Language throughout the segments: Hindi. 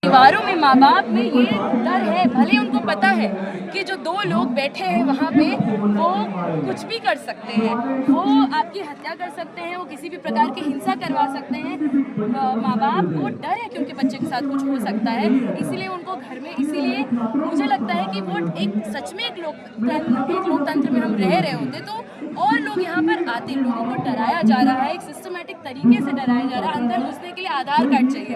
परिवारों में, माँ बाप में ये डर है। भले उनको पता है कि जो दो लोग बैठे हैं वहाँ पे वो कुछ भी कर सकते हैं, वो आपकी हत्या कर सकते हैं, वो किसी भी प्रकार की हिंसा करवा सकते हैं। माँ बाप को डर है कि उनके बच्चे के साथ कुछ हो सकता है, इसीलिए उनको घर में, इसीलिए मुझे लगता है कि वो एक सच में एक लोकतंत्र में हम रह रहे होते तो और लोग यहाँ पर आते। लोगों को डराया जा रहा है, एक सिस्टमेटिक तरीके से डराया जा रहा है। अंदर घुसने के लिए आधार कार्ड चाहिए,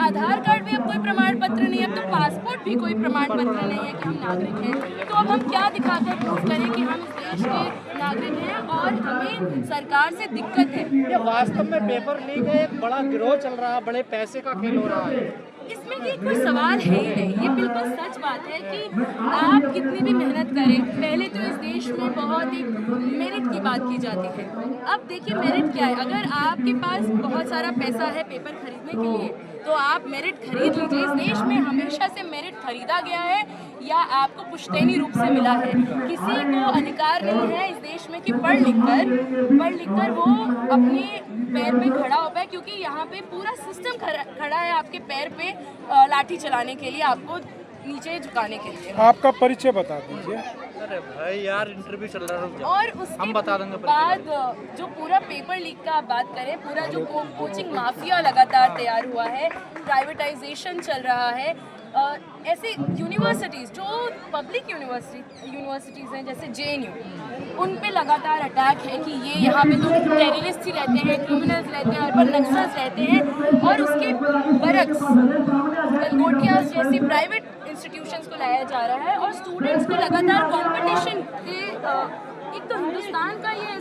आधार कार्ड भी अब कोई प्रमाण पत्र नहीं है, अब तो पासपोर्ट भी कोई प्रमाण पत्र नहीं है कि हम नागरिक हैं। तो अब हम क्या दिखाकर प्रूव करें कि हम इस देश के नागरिक हैं और हमें सरकार से दिक्कत है। ये वास्तव में पेपर लीक है, एक बड़ा गिरोह चल रहा है, बड़े पैसे का खेल हो रहा है। इसमें ये कोई सवाल है ही नहीं। ये बिल्कुल सच बात है कि आप कितनी भी मेहनत करें, पहले तो इस देश में बहुत ही मेरिट की बात की जाती है। अब देखिए मेरिट क्या है, अगर आपके पास बहुत सारा पैसा है पेपर खरीदने के लिए तो आप मेरिट खरीद लीजिए। इस देश में हमेशा से मेरिट खरीदा गया है या आपको पुश्तैनी रूप से मिला है। किसी को अधिकार नहीं है इस देश में कि पढ़ लिख कर वो अपने पैर पे खड़ा हो पाए, क्योंकि यहाँ पे पूरा सिस्टम खड़ा है आपके पैर पे लाठी चलाने के लिए, आपको नीचे झुकाने के लिए। आपका परिचय बता दीजिए। अरे भाई यार, इंटरव्यू चल रहा है। और उसके हम बता देंगे बाद जो पूरा पेपर लीक का आप बात करें, पूरा जो कोचिंग माफिया लगातार तैयार हुआ है, प्राइवेटाइजेशन चल रहा है, ऐसे यूनिवर्सिटीज़ जो पब्लिक यूनिवर्सिटीज़ हैं जैसे JNU, उन पे लगातार अटैक है कि ये यहाँ पे तो टेररिस्ट ही रहते हैं, क्रिमिनल्स रहते हैं, अर्बन नक्सल्स रहते हैं, और उसके बरक्स गलगोटिया जैसी प्राइवेट इंस्टीट्यूशंस को लाया जा रहा है और स्टूडेंट्स को लगातार कंपटीशन के एक तो हिंदुस्तान का ये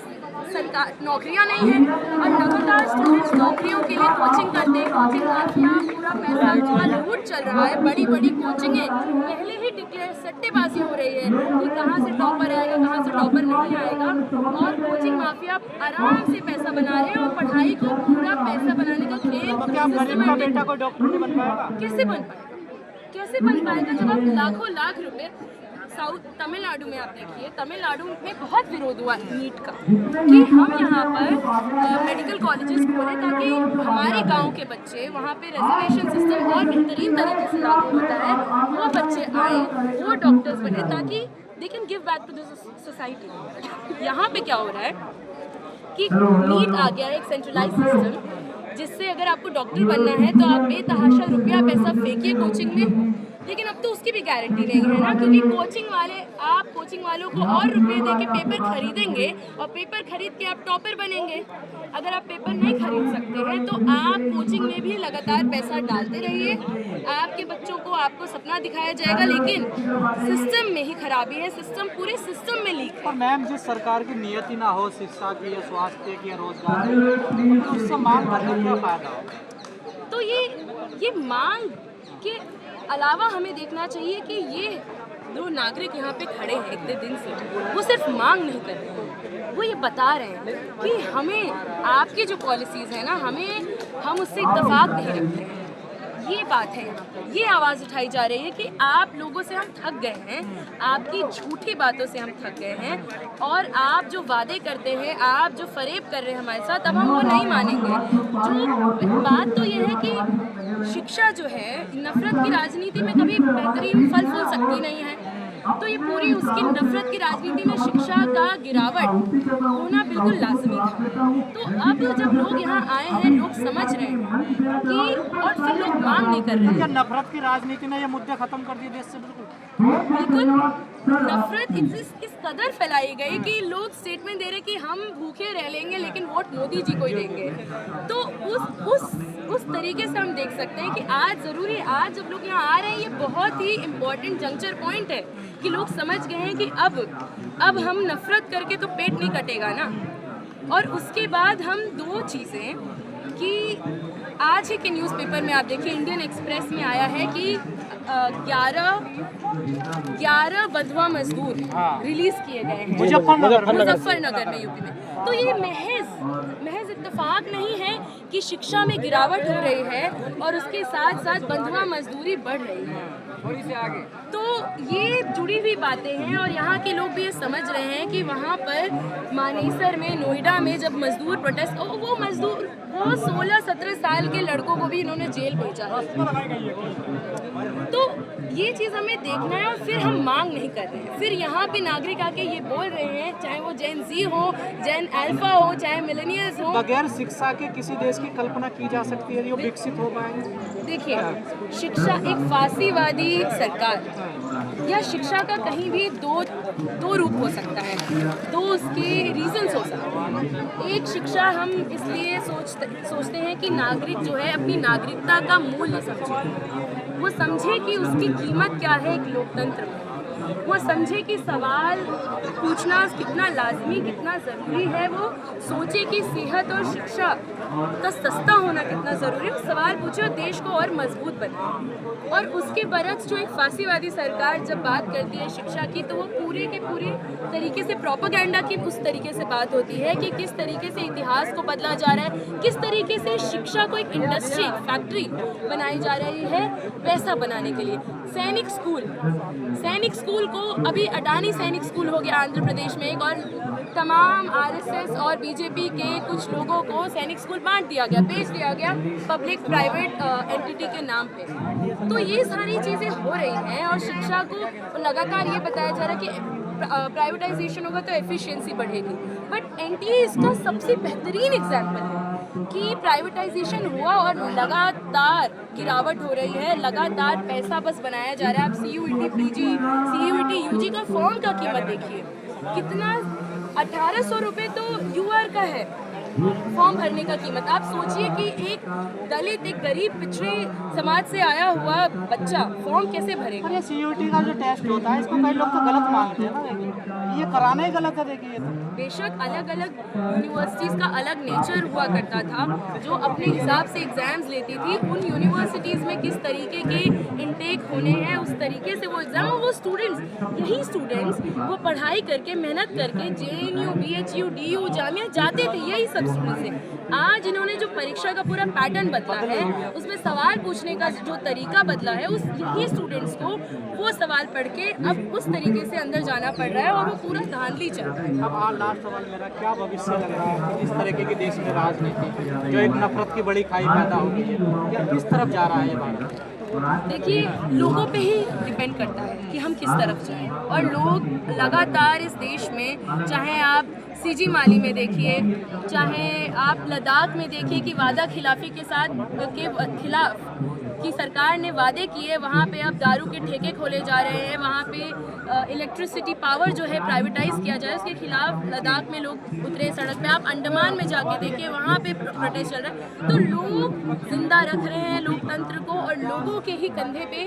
सरकार नौकरियां नहीं है और लगातार स्टूडेंट्स नौकरियों के लिए कोचिंग करते हैं। कोचिंग माफिया पूरा पैसा का लूट चल रहा है, बड़ी बड़ी कोचिंगें पहले ही डिक्लेयर सट्टेबाजी हो रही है कि कहाँ से टॉपर आएगा, कहाँ से टॉपर नहीं आएगा, और कोचिंग माफिया आराम से पैसा बना रहे हैं और पढ़ाई को पूरा पैसा बनाने का खेल। क्या गरीब का बेटा कोई डॉक्टर नहीं बन पाएगा? कैसे बन पाएगा, कैसे बन पाएगा जब आप लाखों लाख रुपए। साउथ तमिलनाडु में आप देखिए, तमिलनाडु में बहुत विरोध हुआ नीट का कि हम यहाँ पर मेडिकल कॉलेजेस खोलें ताकि हमारे गांव के बच्चे, वहाँ पे रिजर्वेशन सिस्टम और बेहतरीन तरीके से लागू होता है, वो बच्चे आए, वो डॉक्टर्स बने ताकि they can give back to this society. यहाँ पे क्या हो रहा है कि नीट आ गया है, एक सेंट्रलाइज सिस्टम, जिससे अगर आपको डॉक्टर बनना है तो आप बेतहाशा रुपया पैसा फेंकिए कोचिंग में, लेकिन अब तो उसकी भी गारंटी नहीं है ना, क्योंकि आप कोचिंग वालों को और रुपए दे के पेपर खरीदेंगे और पेपर खरीद के आप टॉपर बनेंगे। अगर आप पेपर नहीं खरीद सकते हैं तो आप कोचिंग में भी लगातार पैसा डालते रहिए, आपके बच्चों को आपको सपना दिखाया जाएगा, लेकिन सिस्टम में ही खराबी है, सिस्टम पूरे सिस्टम में लीक है। पर मैम, जिस सरकार की नियति ना हो शिक्षा की या स्वास्थ्य की या रोजगार की, तो उससे मांग करने क्या फायदा हो? तो ये मांग के अलावा हमें देखना चाहिए कि ये जो नागरिक यहाँ पे खड़े हैं इतने दिन से, वो सिर्फ मांग नहीं कर रहे, वो ये बता रहे हैं कि हमें आपकी जो पॉलिसीज़ है ना, हम उससे इत्तेफाक नहीं रखते हैं। ये बात है, ये आवाज़ उठाई जा रही है कि आप लोगों से हम थक गए हैं, आपकी झूठी बातों से हम थक गए हैं, और आप जो वादे करते हैं, आप जो फरेब कर रहे हैं हमारे साथ, अब हम वो नहीं मानेंगे। जो बात तो ये है कि शिक्षा जो है, नफरत की राजनीति में कभी बेहतरीन फल फूल सकती नहीं है, तो ये पूरी उसकी नफरत की राजनीति में शिक्षा का गिरावट होना बिल्कुल लाजमी था। तो अब जब लोग यहाँ आए हैं, लोग समझ रहे हैं कि, और फिर लोग मांग नहीं कर रहे हैं। क्या नफरत की राजनीति ने ये मुद्दे खत्म कर दिए देश से? बिल्कुल नफरत इस कदर फैलाई गई कि लोग स्टेटमेंट दे रहे कि हम भूखे रह लेंगे लेकिन वोट मोदी जी को ही देंगे। तो उस तरीके से हम देख सकते हैं कि आज जब लोग यहाँ आ रहे हैं, ये बहुत ही इम्पोर्टेंट जंक्चर पॉइंट है कि लोग समझ गए हैं कि अब हम नफरत करके तो पेट नहीं कटेगा ना। और उसके बाद हम दो चीज़ें कि आज ही के न्यूज़पेपर में आप देखिए, इंडियन एक्सप्रेस में आया है कि 11 बंधुआ मजदूर रिलीज किए गए हैं मुजफ्फरनगर में, यूपी में। तो ये महज इत्तेफाक नहीं है कि शिक्षा में गिरावट हो रही है और उसके साथ साथ बंधुआ मजदूरी बढ़ रही है, तो ये जुड़ी हुई बातें हैं। और यहाँ के लोग भी ये समझ रहे हैं कि वहाँ पर मानेसर में, नोएडा में जब मजदूर प्रोटेस्ट, वो 16-17 साल के लड़कों को भी इन्होंने जेल भेजा है। ये चीज़ हमें देखना है और फिर हम मांग नहीं कर रहे हैं। फिर यहाँ पे नागरिक आके ये बोल रहे हैं, चाहे वो जेन जी हो, जेन अल्फा हो, चाहे मिलेनियल्स हो। बगैर शिक्षा के किसी देश की कल्पना की जा सकती है, जो विकसित हो पाएंगे? देखिए, शिक्षा एक फासीवादी सरकार या शिक्षा का कहीं भी दो रूप हो सकता है, दो उसके रीजंस हो सकते हैं। एक शिक्षा हम इसलिए सोचते हैं कि नागरिक जो है अपनी नागरिकता का मूल्य समझे, वो समझे कि उसकी कीमत क्या है एक लोकतंत्र में, वो समझे कि सवाल पूछना कितना लाजमी, कितना ज़रूरी है, वो सोचे कि सेहत और शिक्षा का सस्ता होना कितना ज़रूरी है, सवाल पूछे और देश को और मजबूत बनाए। और उसके बरक्स जो एक फासीवादी सरकार जब बात करती है शिक्षा की, तो वो पूरे के पूरे तरीके से प्रोपेगेंडा की उस तरीके से बात होती है कि किस तरीके से इतिहास को बदला जा रहा है, किस तरीके से शिक्षा को एक इंडस्ट्री, फैक्ट्री बनाई जा रही है पैसा बनाने के लिए। सैनिक स्कूल को अभी अडानी सैनिक स्कूल हो गया आंध्र प्रदेश में एक, और तमाम आरएसएस और बीजेपी के कुछ लोगों को सैनिक स्कूल बांट दिया गया, बेच दिया गया पब्लिक प्राइवेट एंटिटी के नाम पे। तो ये सारी चीज़ें हो रही हैं और शिक्षा को लगातार ये बताया जा रहा है कि प्राइवेटाइजेशन होगा तो एफिशिएंसी बढ़ेगी, बट एनटीए इसका सबसे बेहतरीन एग्जाम्पल है कि प्राइवेटाइजेशन हुआ और लगातार गिरावट हो रही है, लगातार पैसा बस बनाया जा रहा है। आप सीयूईटी पीजी, सीयूईटी यूजी का फॉर्म का कीमत देखिए कितना, 1800 रुपये तो यूआर का है फॉर्म भरने का कीमत। आप सोचिए कि एक दलित, एक गरीब पिछड़े समाज से आया हुआ बच्चा फॉर्म कैसे भरेगा। अरे सीयूईटी का जो टेस्ट होता है, इसको कई लोग तो गलत मानते हैं ना, देखिए ये कराना ही गलत है। देखिए तो बेशक अलग अलग यूनिवर्सिटीज़ का अलग नेचर हुआ करता था, जो अपने हिसाब से एग्ज़ाम्स लेती थी। उन यूनिवर्सिटीज़ में किस तरीके के इनटेक होने हैं, उस तरीके से वो एग्ज़ाम, वो यही स्टूडेंट्स वो पढ़ाई करके, मेहनत करके JNU, BHU, DU, जामिया जाते थे, यही सब स्टूडेंट्स थे। आज इन्होंने जो परीक्षा का पूरा पैटर्न बदला है, उसमें सवाल पूछने का जो तरीका बदला है, उस यही स्टूडेंट्स को वो सवाल पढ़ के अब उस तरीके से अंदर जाना पड़ रहा है और वो पूरा धांधली चल रहा है। अब लास्ट सवाल मेरा, क्या भविष्य लग रहा है कि इस तरीके की देश में राजनीति जो एक नफरत की बड़ी खाई पैदा होगी, या किस तरफ जा रहा है ये भारत? देखिए, लोगों पे ही डिपेंड करता है कि हम किस तरफ जाएं, और लोग लगातार इस देश में, चाहे आप सीजी माली में देखिए, चाहे आप लद्दाख में देखिए कि वादा खिलाफी के खिलाफ की सरकार ने वादे किए, वहाँ पे अब दारू के ठेके खोले जा रहे हैं, वहाँ पे इलेक्ट्रिसिटी पावर जो है प्राइवेटाइज किया जाए, उसके खिलाफ लद्दाख में लोग उतरे सड़क पे। आप अंडमान में जाके देखिए, वहाँ पे प्रोटेस्ट चल रहा है। तो लोग जिंदा रख रहे हैं लोकतंत्र को, और लोगों के ही कंधे पे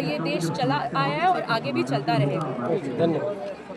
ये देश चला आया है और आगे भी चलता रहेगा। धन्यवाद।